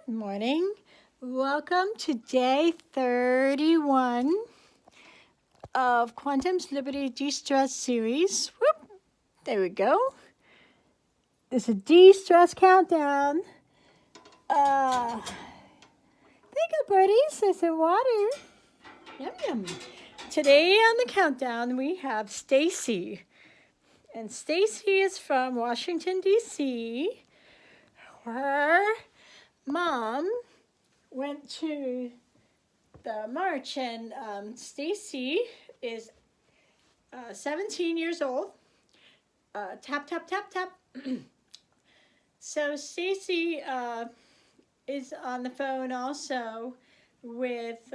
Morning. Welcome to day 31 of Quantum's Liberty DeStress series. Whoop, there we go. It's a DeStress countdown. Thank you, buddies. There's some water. Yum, yum. Today on the countdown, we have Stacey. And Stacey is from Washington, D.C. Her mom went to the march, and Stacey is 17 years old. Tap, tap, tap, tap. So Stacey is on the phone also with,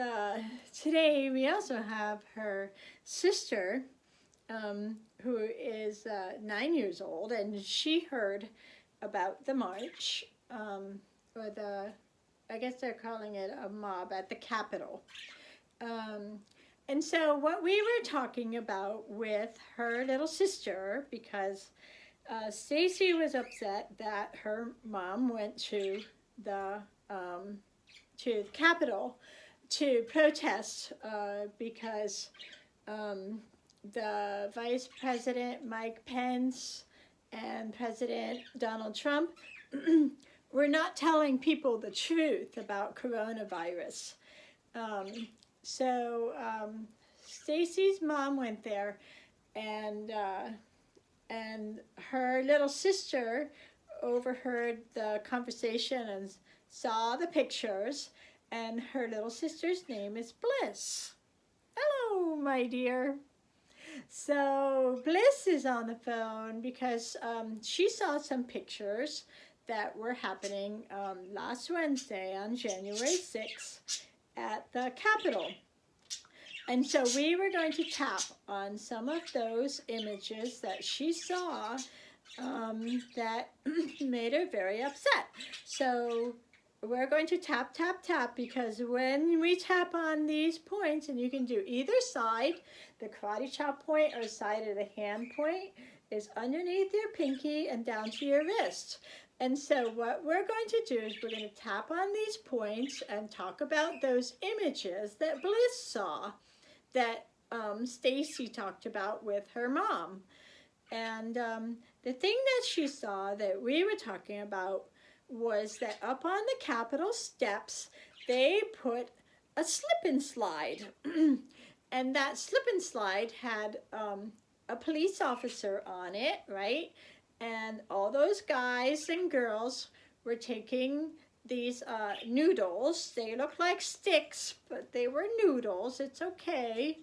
today we also have her sister, who is 9 years old, and she heard about the march, or I guess they're calling it a mob at the Capitol. And so what we were talking about with her little sister, because Stacey was upset that her mom went to the Capitol to protest because the Vice President Mike Pence and President Donald Trump were not telling people the truth about coronavirus. So Stacey's mom went there, and her little sister overheard the conversation and saw the pictures, and her little sister's name is Bliss. Hello, my dear. So Bliss is on the phone because she saw some pictures that were happening last Wednesday on January 6th at the Capitol. And so we were going to tap on some of those images that she saw that made her very upset. So we're going to tap, tap, tap, because when we tap on these points, and you can do either side, the karate chop point or side of the hand point is underneath your pinky and down to your wrist. And so what we're going to do is we're going to tap on these points and talk about those images that Bliss saw that Stacey talked about with her mom. And the thing that she saw that we were talking about was that up on the Capitol steps, they put a slip and slide. And that slip and slide had a police officer on it, right? And all those guys and girls were taking these noodles. They look like sticks, but they were noodles. It's okay.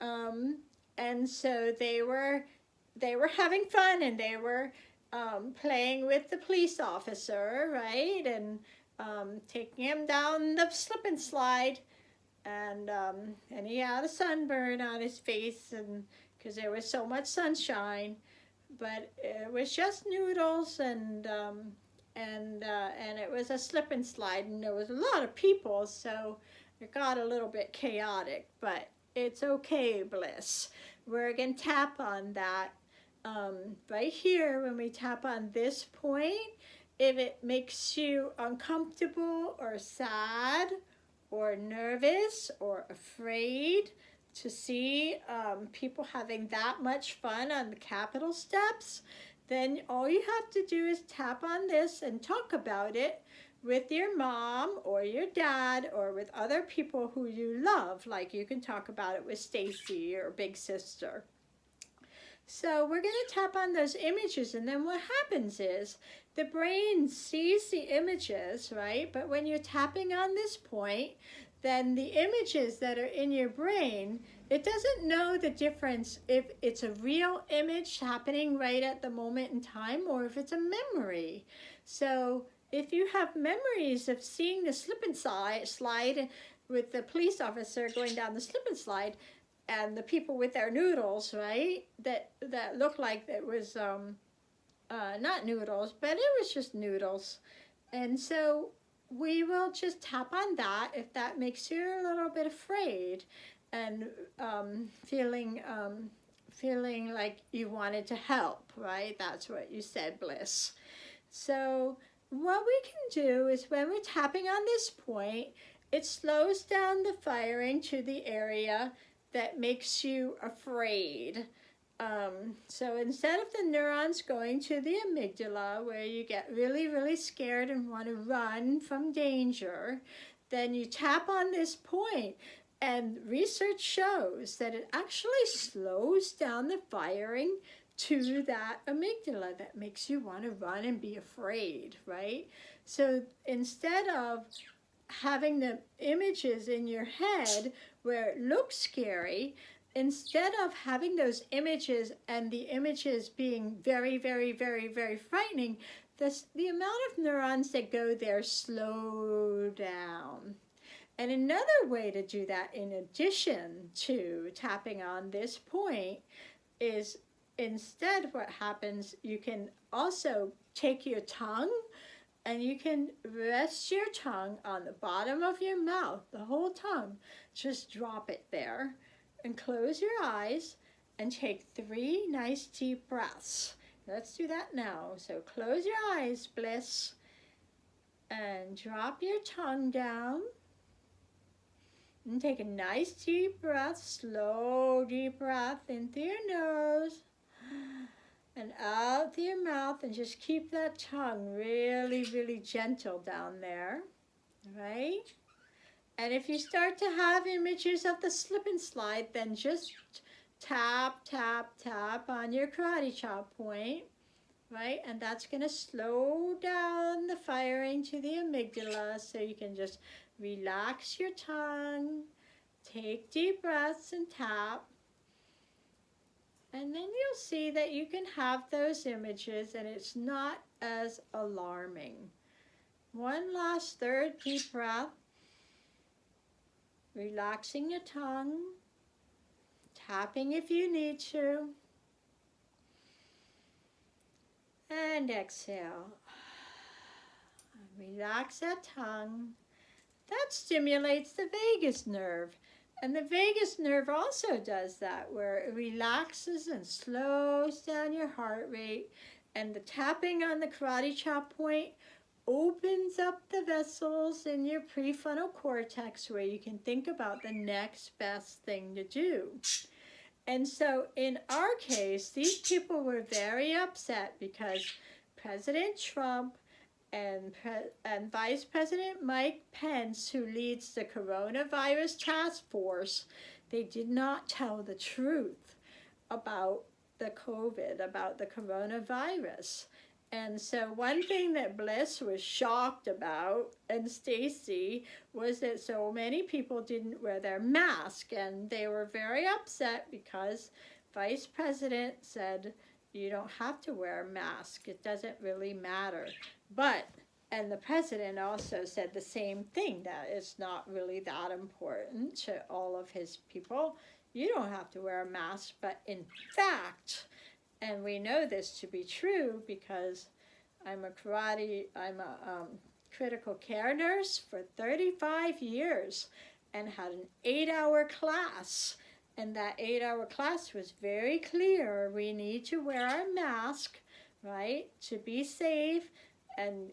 And so they were having fun, and they were playing with the police officer, right? And taking him down the slip and slide. And he had a sunburn on his face, and because there was so much sunshine. But it was just noodles, and it was a slip and slide, and there was a lot of people, so it got a little bit chaotic. But it's okay, Bliss. We're going to tap on that right here. When we tap on this point, if it makes you uncomfortable or sad or nervous or afraid to see people having that much fun on the Capitol steps, then all you have to do is tap on this and talk about it with your mom or your dad or with other people who you love. Like you can talk about it with Stacey or big sister. So we're going to tap on those images, and then what happens is the brain sees the images, right? But when you're tapping on this point, then the images that are in your brain, it doesn't know the difference if it's a real image happening right at the moment in time or if it's a memory. So if you have memories of seeing the slip and slide with the police officer going down the slip and slide, and the people with their noodles, right, that looked like it was not noodles, but it was just noodles. And so we will just tap on that if that makes you a little bit afraid and feeling like you wanted to help, right? That's what you said, Bliss. So what we can do is when we're tapping on this point, it slows down the firing to the area that makes you afraid. So instead of the neurons going to the amygdala, where you get really, really scared and want to run from danger, then you tap on this point, and research shows that it actually slows down the firing to that amygdala that makes you want to run and be afraid, right? So instead of having the images in your head where it looks scary, instead of having those images and the images being very, very, very, very frightening, the amount of neurons that go there slow down. And another way to do that, in addition to tapping on this point, is instead what happens, you can also take your tongue and you can rest your tongue on the bottom of your mouth, the whole tongue. Just drop it there and close your eyes and take 3 nice deep breaths. Let's do that now. So close your eyes, Bliss, and drop your tongue down. And take a nice deep breath, slow deep breath in through your nose and out through your mouth, and just keep that tongue really, really gentle down there, right? And if you start to have images of the slip and slide, then just tap, tap, tap on your karate chop point, right? And that's going to slow down the firing to the amygdala, so you can just relax your tongue, take deep breaths and tap. And then you'll see that you can have those images and it's not as alarming. One last third deep breath, relaxing your tongue, tapping if you need to, and exhale. Relax that tongue. That stimulates the vagus nerve. And the vagus nerve also does that, where it relaxes and slows down your heart rate. And the tapping on the karate chop point opens up the vessels in your prefrontal cortex, where you can think about the next best thing to do. And so in our case, these people were very upset because President Trump and Vice President Mike Pence, who leads the coronavirus task force, they did not tell the truth about the COVID, about the coronavirus. And so one thing that Bliss was shocked about, and Stacey, was that so many people didn't wear their mask, and they were very upset because Vice President said, you don't have to wear a mask. It doesn't really matter. And the president also said the same thing, that it's not really that important to all of his people. You don't have to wear a mask. But in fact, and we know this to be true because I'm a critical care nurse for 35 years and had an 8-hour class. And that 8-hour class was very clear. We need to wear our mask, right, to be safe, and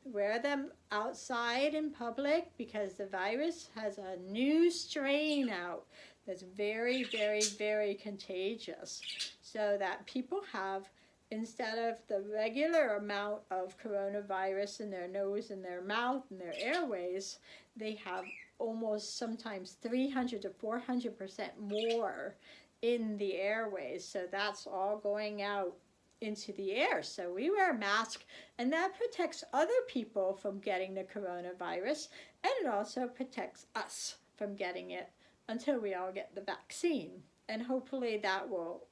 wear them outside in public because the virus has a new strain out that's very, very, very contagious. So that people have, instead of the regular amount of coronavirus in their nose and their mouth and their airways, they have almost sometimes 300 to 400% more in the airways. So that's all going out into the air. So we wear a mask, and that protects other people from getting the coronavirus, and it also protects us from getting it until we all get the vaccine. And hopefully that will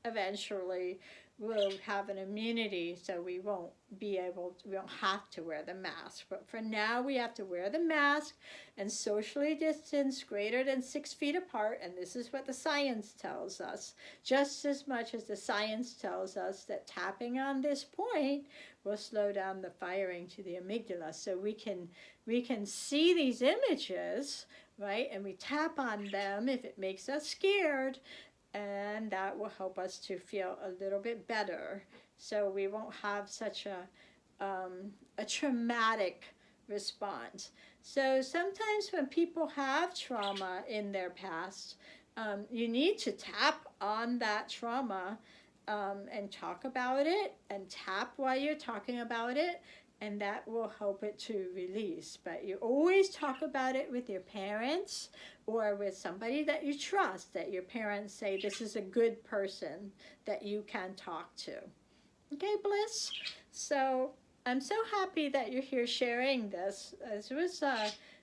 eventually we'll have an immunity, so we won't have to wear the mask. But for now, we have to wear the mask and socially distance greater than 6 feet apart. And this is what the science tells us, just as much as the science tells us that tapping on this point will slow down the firing to the amygdala. So we can see these images, right? And we tap on them if it makes us scared. And that will help us to feel a little bit better, so we won't have such a a traumatic response. So sometimes when people have trauma in their past, you need to tap on that trauma and talk about it, and tap while you're talking about it, and that will help it to release. But you always talk about it with your parents or with somebody that you trust, that your parents say this is a good person that you can talk to. Okay, Bliss? So I'm so happy that you're here sharing this. It was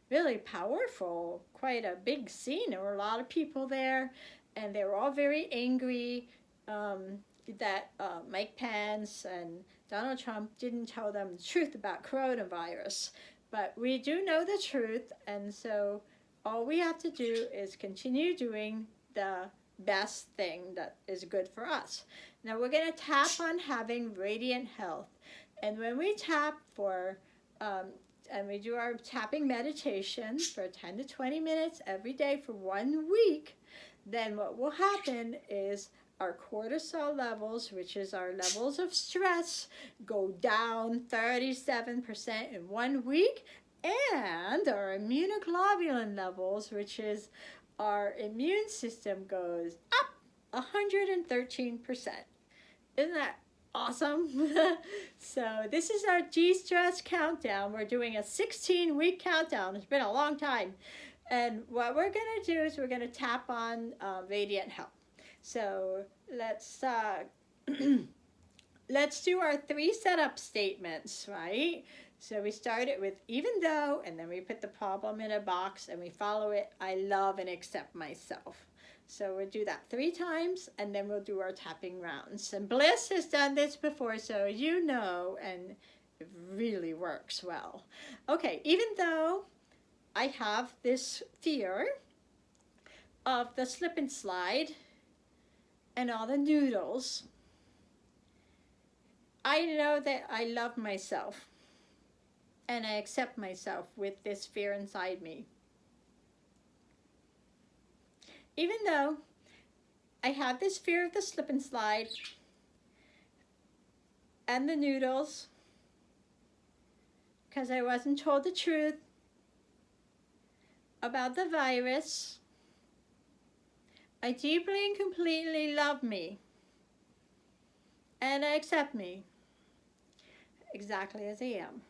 really powerful, quite a big scene. There were a lot of people there, and they were all very angry that Mike Pence and Donald Trump didn't tell them the truth about coronavirus. But we do know the truth, and so all we have to do is continue doing the best thing that is good for us. Now we're going to tap on having radiant health. And when we tap for, and we do our tapping meditation for 10 to 20 minutes every day for 1 week, then what will happen is our cortisol levels, which is our levels of stress, go down 37% in 1 week, and our immunoglobulin levels, which is our immune system, goes up 113%. Isn't that awesome? So this is our DeStress countdown. We're doing a 16-week countdown. It's been a long time. And what we're going to do is we're going to tap on radiant health. So let's let's do our 3 setup statements, right? So we start it with even though, and then we put the problem in a box, and we follow it, I love and accept myself. So we'll do that 3 times, and then we'll do our tapping rounds. And Bliss has done this before, so you know, and it really works well. Okay, even though I have this fear of the slip and slide and all the noodles, I know that I love myself, and I accept myself with this fear inside me. Even though I have this fear of the slip and slide and the noodles, because I wasn't told the truth about the virus, I deeply and completely love me, and I accept me exactly as I am.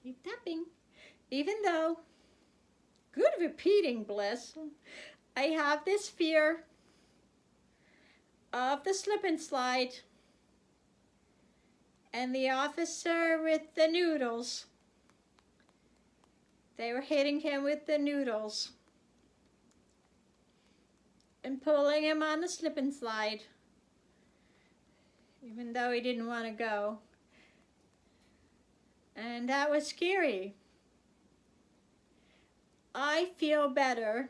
Keep tapping. Even though, good repeating, Bliss, I have this fear of the slip and slide and the officer with the noodles. They were hitting him with the noodles and pulling him on the slip and slide, even though he didn't want to go. And that was scary. I feel better,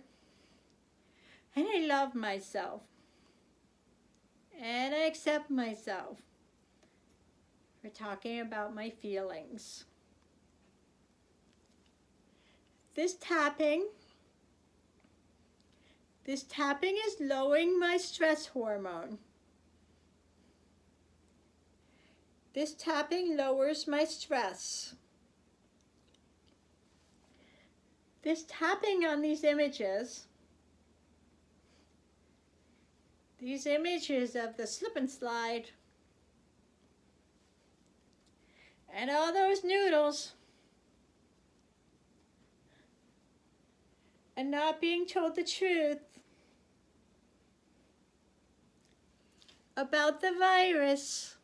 and I love myself, and I accept myself for talking about my feelings. This tapping is lowering my stress hormone. This tapping lowers my stress. This tapping on these images of the slip and slide and all those noodles and not being told the truth about the virus,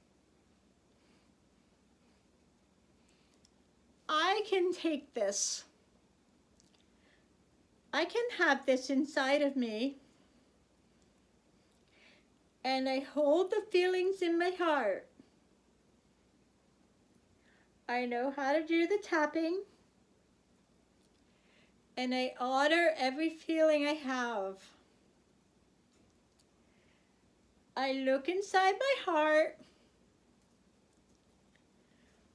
I can take this. I can have this inside of me, and I hold the feelings in my heart. I know how to do the tapping, and I honor every feeling I have. I look inside my heart,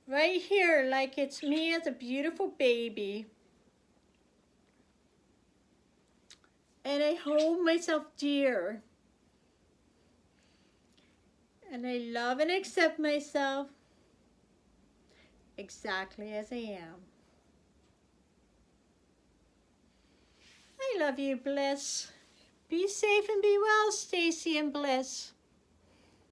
right here, like it's me as a beautiful baby. And I hold myself dear. And I love and accept myself. exactly as I am. I love you, Bliss. Be safe and be well, Stacey and Bliss.